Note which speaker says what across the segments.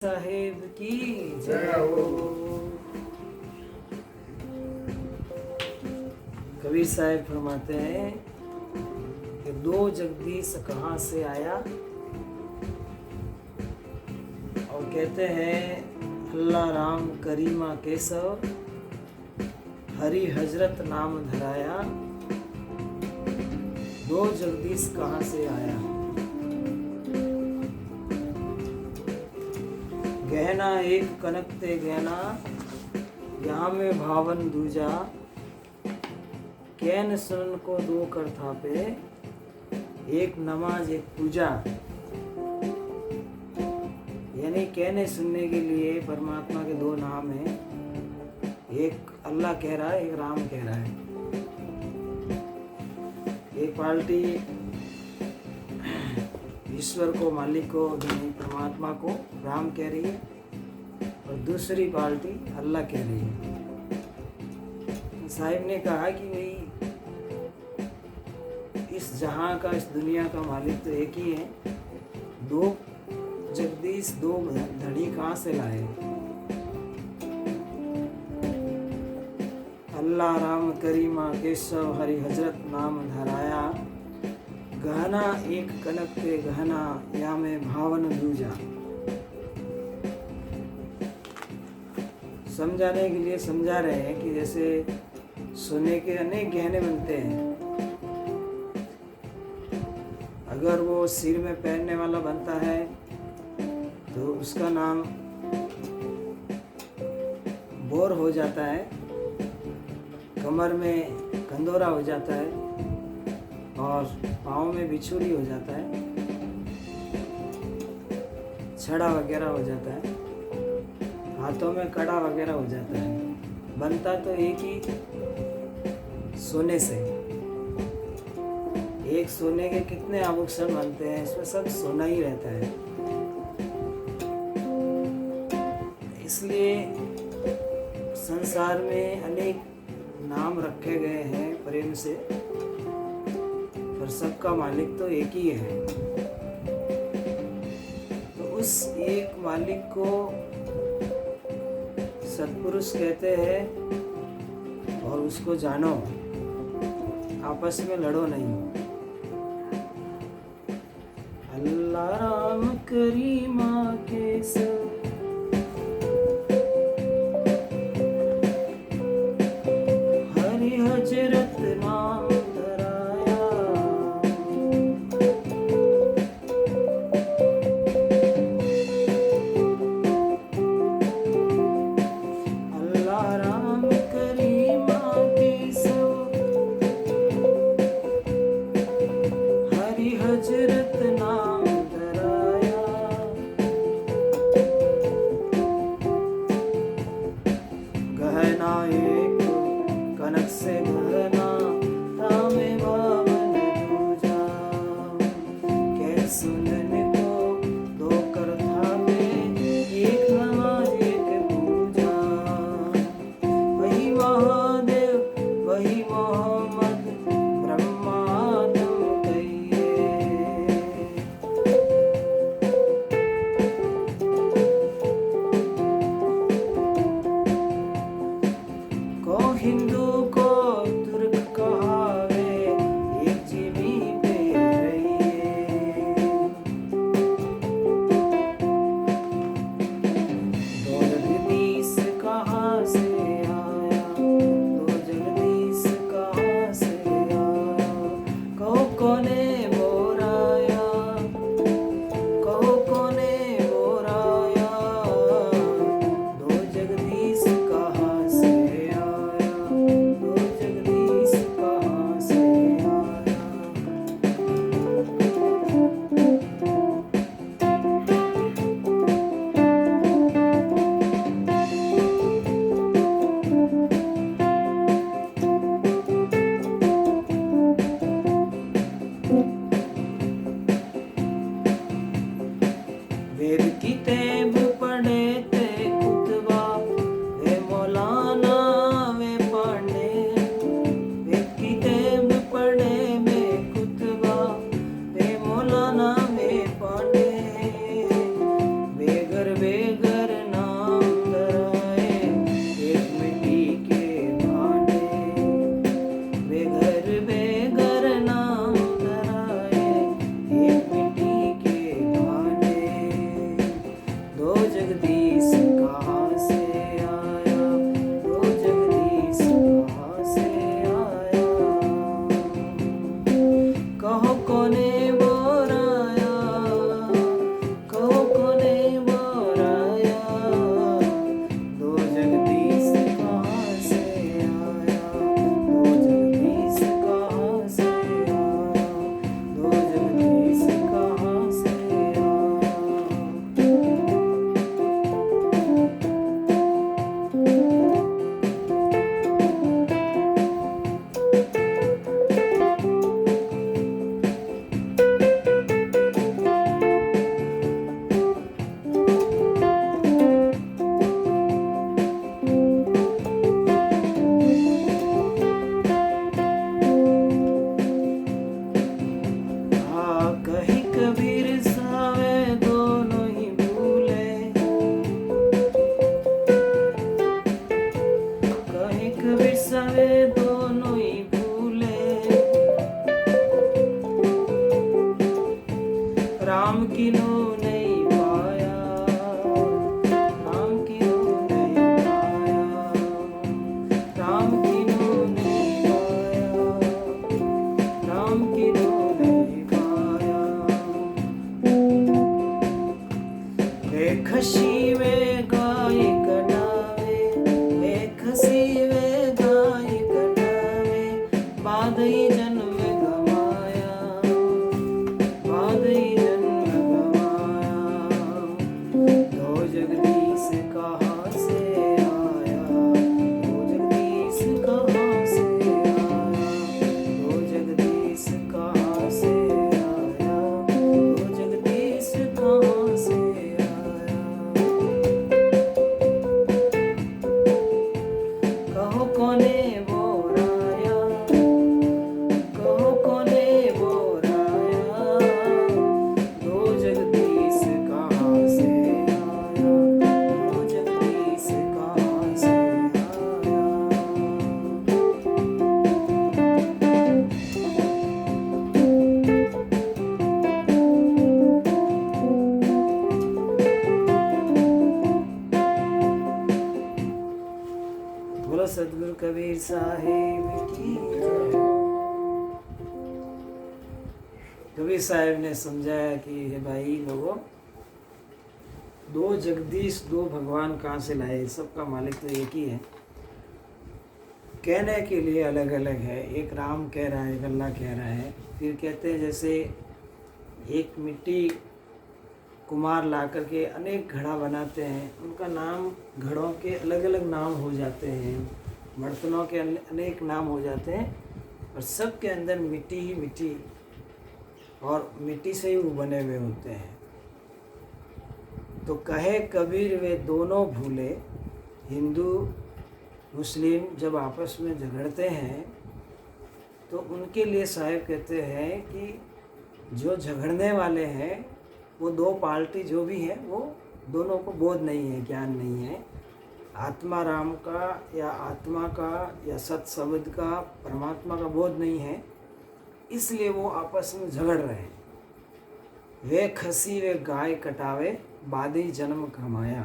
Speaker 1: साहेब की जय हो। कबीर साहब फरमाते हैं कि दो जगदीश कहाँ से आया, और कहते हैं अल्लाह राम करीमा केशव हरि हजरत नाम धराया। दो जगदीश कहाँ से आया। गहना एक कनक ते गहना, यहाँ में भावन दूजा। कैन सुन को दो कर थापे, एक नमाज एक पूजा। यानी कहने सुनने के लिए परमात्मा के दो नाम हैं, एक अल्लाह कह रहा है, एक राम कह रहा है। एक पार्टी ईश्वर को, मालिक को, यानी परमात्मा को राम कह रही है, और दूसरी पार्टी अल्लाह कह रही है। साहिब ने कहा कि भाई इस जहां का, इस दुनिया का मालिक तो एक ही है, दो जगदीश, दो धड़ी कहाँ से लाए। अल्लाह राम करीमा केशव हरि हजरत नाम धराया। गहना एक कनक पे गहना, या में भावन दूजा। समझाने के लिए समझा रहे हैं कि जैसे सोने के अनेक गहने बनते हैं, अगर वो सिर में पहनने वाला बनता है तो उसका नाम बोर हो जाता है, कमर में कंदोरा हो जाता है, और पाँव में बिछुरी हो जाता है, छड़ा वगैरह हो जाता है, हाथों में कड़ा वगैरह हो जाता है। बनता तो एक ही सोने से। एक सोने के कितने आभूषण बनते हैं, इसमें सब सोना ही रहता है। इसलिए संसार में अनेक नाम रखे गए हैं प्रेम से, पर सबका मालिक तो एक ही है। तो उस एक मालिक को सत्पुरुष कहते हैं, और उसको जानो, आपस में लड़ो नहीं। अल्लाह राम करीमा केशव हरि हजरत नाम धराया। अल्लाह राम करीमा केशव हरि हजरत नाम धराया। दो जगदीश कहाँ से आया, दो जगदीश कहाँ से आया। कहो कोने बोराया, कहो कोने बोराया, दो जगदीश कहाँ से आया, दो जगदीश कहाँ से आया, दो जगदीश कहाँ से आया। कहीं कबीर सावे दोनों ही भूले, कहीं कबीर सावे दोनों ही भूले। राम की नो नहीं पाया, राम की नो नहीं पाया, राम की नो नहीं पाया, राम की नो नहीं पाया। एक खसी में गाय कटावे, एक खसी में गाय कटावे, बाद ही जन्म गवाया, बाद ही जन्म गवाया। दो जगदीश कहाँ से आया, दो जगदीश कहाँ से आया, दो जगदीश कहाँ से आया, दो जगदीश कहाँ से आया। कहो कोने बोराया, कहो कोने बोराया, दो जगदीश कहाँ से आया, दो जगदीश कहाँ से आया। बोलो सदगुरु कबीर साहिब की जय। कबीर साहिब ने समझाया कि हे भाई लोगों, दो जगदीश, दो भगवान कहाँ से लाए, सबका मालिक तो एक ही है। कहने के लिए अलग अलग है, एक राम कह रहा है, एक अल्लाह कह रहा है। फिर कहते हैं जैसे एक मिट्टी कुम्हार ला करके अनेक घड़ा बनाते हैं, उनका नाम, घड़ों के अलग अलग नाम हो जाते हैं, बर्तनों के अनेक नाम हो जाते हैं, और सब के अंदर मिट्टी ही मिट्टी, और मिट्टी से ही वो बने हुए होते हैं। तो कहे कबीर वे दोनों भूले, हिंदू मुस्लिम जब आपस में झगड़ते हैं तो उनके लिए साहिब कहते हैं कि जो झगड़ने वाले हैं वो दो पार्टी जो भी है, वो दोनों को बोध नहीं है, ज्ञान नहीं है, आत्मा राम का या आत्मा का या सत शब्द का, परमात्मा का बोध नहीं है, इसलिए वो आपस में झगड़ रहे हैं। वे खसी वे गाय कटावे, बादी जन्म कमाया।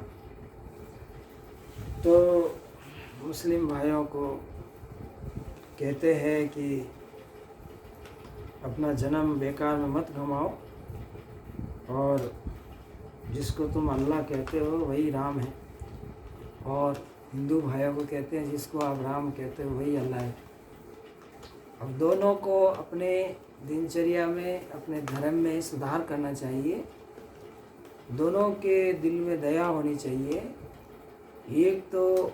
Speaker 1: तो मुस्लिम भाइयों को कहते हैं कि अपना जन्म बेकार में मत गंवाओ, और जिसको तुम अल्लाह कहते हो वही राम है, और हिंदू भाइयों को कहते हैं जिसको आप राम कहते हो वही अल्लाह है। अब दोनों को अपने दिनचर्या में, अपने धर्म में सुधार करना चाहिए, दोनों के दिल में दया होनी चाहिए। एक तो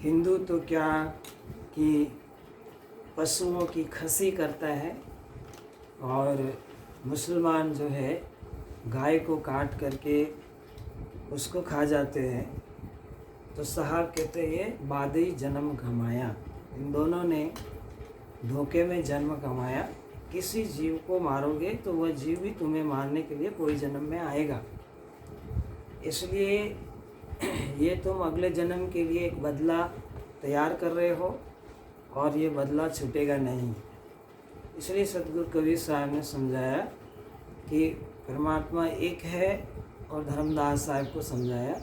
Speaker 1: हिंदू तो क्या कि पशुओं की खसी करता है, और मुसलमान जो है गाय को काट करके उसको खा जाते हैं। तो साहब कहते हैं बादी जन्म कमाया, इन दोनों ने धोखे में जन्म कमाया। किसी जीव को मारोगे तो वह जीव भी तुम्हें मारने के लिए कोई जन्म में आएगा, इसलिए ये तुम अगले जन्म के लिए एक बदला तैयार कर रहे हो, और ये बदला छूटेगा नहीं। इसलिए सतगुरु कबीर साहब ने समझाया कि परमात्मा एक है, और धर्मदास साहब को समझाया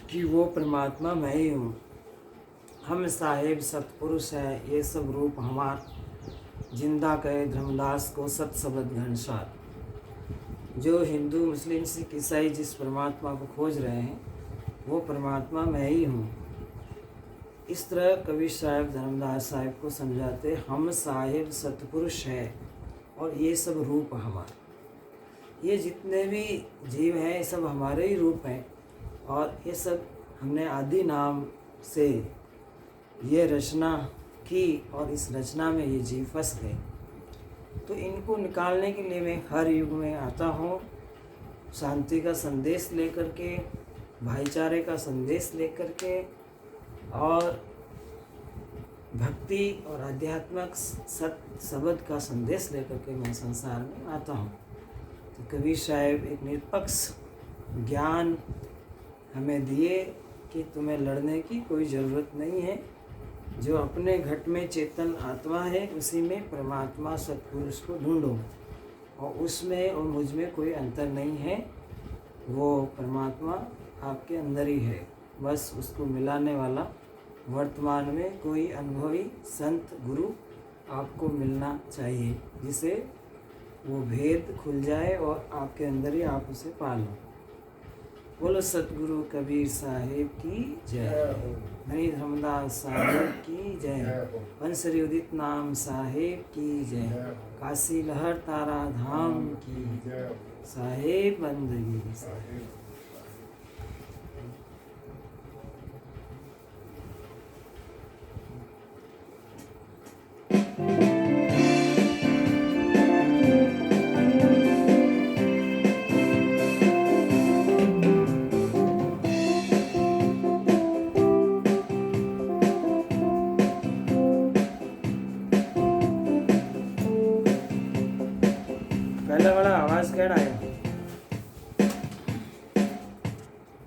Speaker 1: कि वो परमात्मा मैं ही हूँ, हम साहेब सतपुरुष है, ये सब रूप हमार, जिंदा कहे धर्मदास को सत शब्द घनसार। जो हिंदू मुस्लिम सिख ईसाई जिस परमात्मा को खोज रहे हैं वो परमात्मा मैं ही हूँ। इस तरह कवि साहब धर्मदास साहब को समझाते, हम साहेब सतपुरुष है और ये सब रूप हमारे, ये जितने भी जीव हैं ये सब हमारे ही रूप हैं और ये सब हमने आदि नाम से ये रचना की और इस रचना में ये जीव फंस गए। तो इनको निकालने के लिए मैं हर युग में आता हूँ, शांति का संदेश लेकर के, भाईचारे का संदेश लेकर के और भक्ति और आध्यात्मिक सत शब्द का संदेश लेकर के मैं संसार में आता हूँ। तो कबीर साहब एक निष्पक्ष ज्ञान हमें दिए कि तुम्हें लड़ने की कोई ज़रूरत नहीं है, जो अपने घट में चेतन आत्मा है उसी में परमात्मा सतपुरुष को ढूंढो और उसमें और मुझ में कोई अंतर नहीं है, वो परमात्मा आपके अंदर ही है। बस उसको मिलाने वाला वर्तमान में कोई अनुभवी संत गुरु आपको मिलना चाहिए, जिसे वो भेद खुल जाए और आपके अंदर ही आप उसे पालो। बोलो सतगुरु कबीर साहेब की जय, धनी धर्मदास साहेब की जय, बंसरी उदित नाम साहेब की जय, काशी लहर तारा धाम की साहेब बंदगी। पहला वाला आवाज़ केड़ा है?